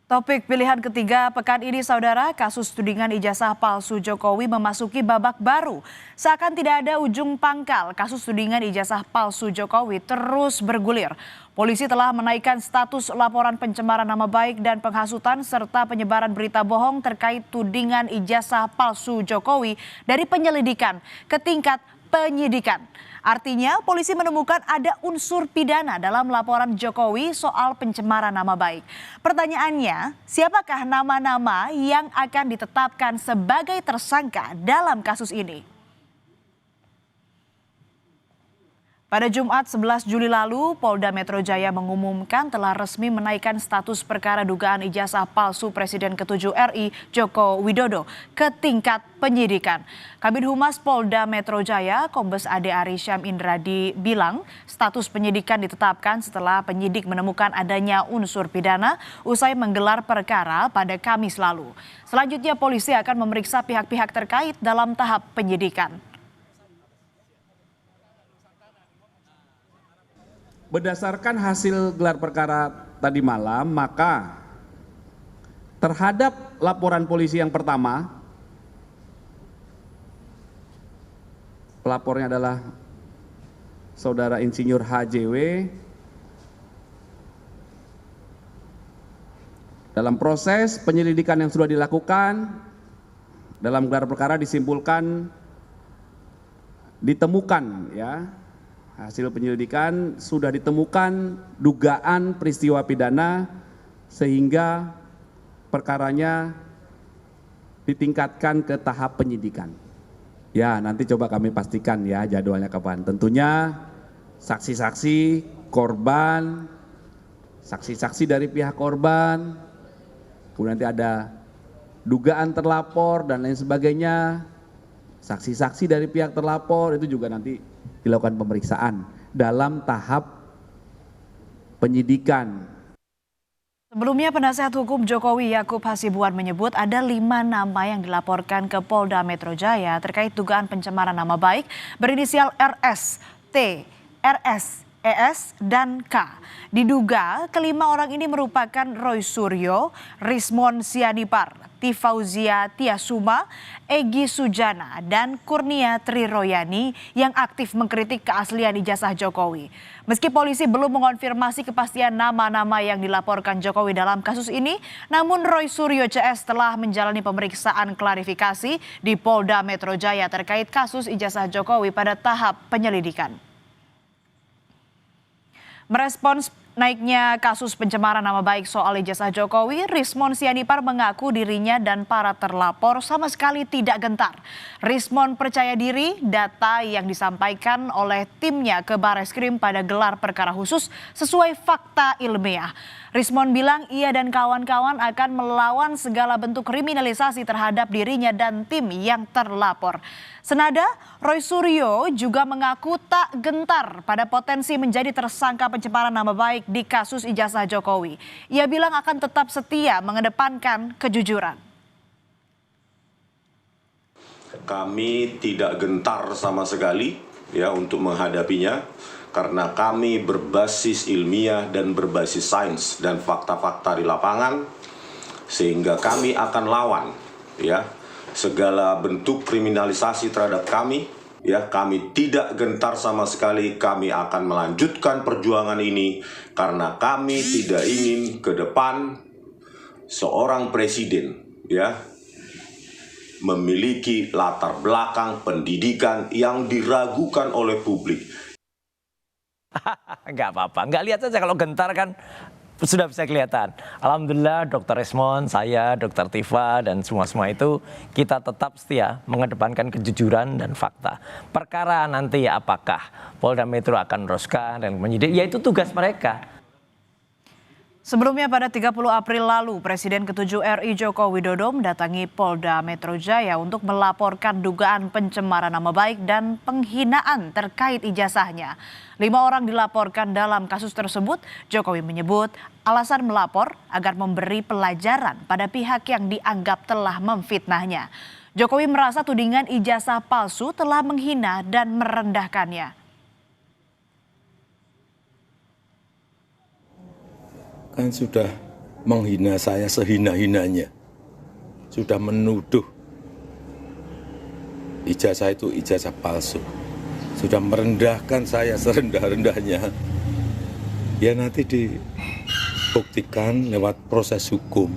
Topik pilihan ketiga pekan ini, saudara, kasus tudingan ijazah palsu Jokowi memasuki babak baru. Seakan tidak ada ujung pangkal, kasus tudingan ijazah palsu Jokowi terus bergulir. Polisi telah menaikkan status laporan pencemaran nama baik dan penghasutan serta penyebaran berita bohong terkait tudingan ijazah palsu Jokowi dari penyelidikan ke tingkat penyidikan. Artinya, polisi menemukan ada unsur pidana dalam laporan Jokowi soal pencemaran nama baik. Pertanyaannya, siapakah nama-nama yang akan ditetapkan sebagai tersangka dalam kasus ini? Pada Jumat 11 Juli lalu, Polda Metro Jaya mengumumkan telah resmi menaikkan status perkara dugaan ijazah palsu Presiden ke-7 RI Joko Widodo ke tingkat penyidikan. Kabid Humas Polda Metro Jaya, Kombes Ade Ari Syam Indradi bilang, status penyidikan ditetapkan setelah penyidik menemukan adanya unsur pidana usai menggelar perkara pada Kamis lalu. Selanjutnya, polisi akan memeriksa pihak-pihak terkait dalam tahap penyidikan. Berdasarkan hasil gelar perkara tadi malam, maka terhadap laporan polisi yang pertama, pelapornya adalah Saudara Insinyur HJW. Dalam proses penyelidikan yang sudah dilakukan, dalam gelar perkara disimpulkan, ditemukan hasil penyelidikan sudah ditemukan dugaan peristiwa pidana sehingga perkaranya ditingkatkan ke tahap penyidikan. Ya, nanti coba kami pastikan ya jadwalnya kapan. Tentunya saksi-saksi korban, saksi-saksi dari pihak korban, kemudian nanti ada dugaan terlapor dan lain sebagainya. Saksi-saksi dari pihak terlapor itu juga nanti dilakukan pemeriksaan dalam tahap penyidikan. Sebelumnya, penasihat hukum Jokowi Yakub Hasibuan menyebut ada 5 nama yang dilaporkan ke Polda Metro Jaya terkait dugaan pencemaran nama baik berinisial RS, T, RS, ES, dan K. Diduga kelima orang ini merupakan Roy Suryo, Rismon Sianipar, Tifauzia Tiasuma, Egy Sujana, dan Kurnia Triroyani yang aktif mengkritik keaslian ijazah Jokowi. Meski polisi belum mengonfirmasi kepastian nama-nama yang dilaporkan Jokowi dalam kasus ini, namun Roy Suryo CS telah menjalani pemeriksaan klarifikasi di Polda Metro Jaya terkait kasus ijazah Jokowi pada tahap penyelidikan. Merespons naiknya kasus pencemaran nama baik soal ijazah Jokowi, Rismon Sianipar mengaku dirinya dan para terlapor sama sekali tidak gentar. Rismon percaya diri data yang disampaikan oleh timnya ke Bareskrim pada gelar perkara khusus sesuai fakta ilmiah. Rismon bilang ia dan kawan-kawan akan melawan segala bentuk kriminalisasi terhadap dirinya dan tim yang terlapor. Senada, Roy Suryo juga mengaku tak gentar pada potensi menjadi tersangka pencemaran nama baik di kasus ijazah Jokowi. Ia bilang akan tetap setia mengedepankan kejujuran. Kami tidak gentar sama sekali untuk menghadapinya karena kami berbasis ilmiah dan berbasis sains dan fakta-fakta di lapangan, sehingga kami akan lawan segala bentuk kriminalisasi terhadap kami. Kami tidak gentar sama sekali, kami akan melanjutkan perjuangan ini karena kami tidak ingin ke depan seorang presiden memiliki latar belakang pendidikan yang diragukan oleh publik. Enggak apa-apa, enggak lihat saja kalau gentar kan sudah bisa kelihatan. Alhamdulillah Dr. Resmon, saya, Dr. Tifa, dan semua itu kita tetap setia mengedepankan kejujuran dan fakta. Perkara nanti apakah Polda Metro akan meneruskan dan menyidik, yaitu tugas mereka. Sebelumnya pada 30 April lalu, Presiden ke-7 RI Joko Widodo mendatangi Polda Metro Jaya untuk melaporkan dugaan pencemaran nama baik dan penghinaan terkait ijazahnya. 5 orang dilaporkan dalam kasus tersebut. Jokowi menyebut alasan melapor agar memberi pelajaran pada pihak yang dianggap telah memfitnahnya. Jokowi merasa tudingan ijazah palsu telah menghina dan merendahkannya. Kan sudah menghina saya sehina-hinanya. Sudah menuduh ijazah itu ijazah palsu. Sudah merendahkan saya serendah-rendahnya. Ya nanti dibuktikan lewat proses hukum.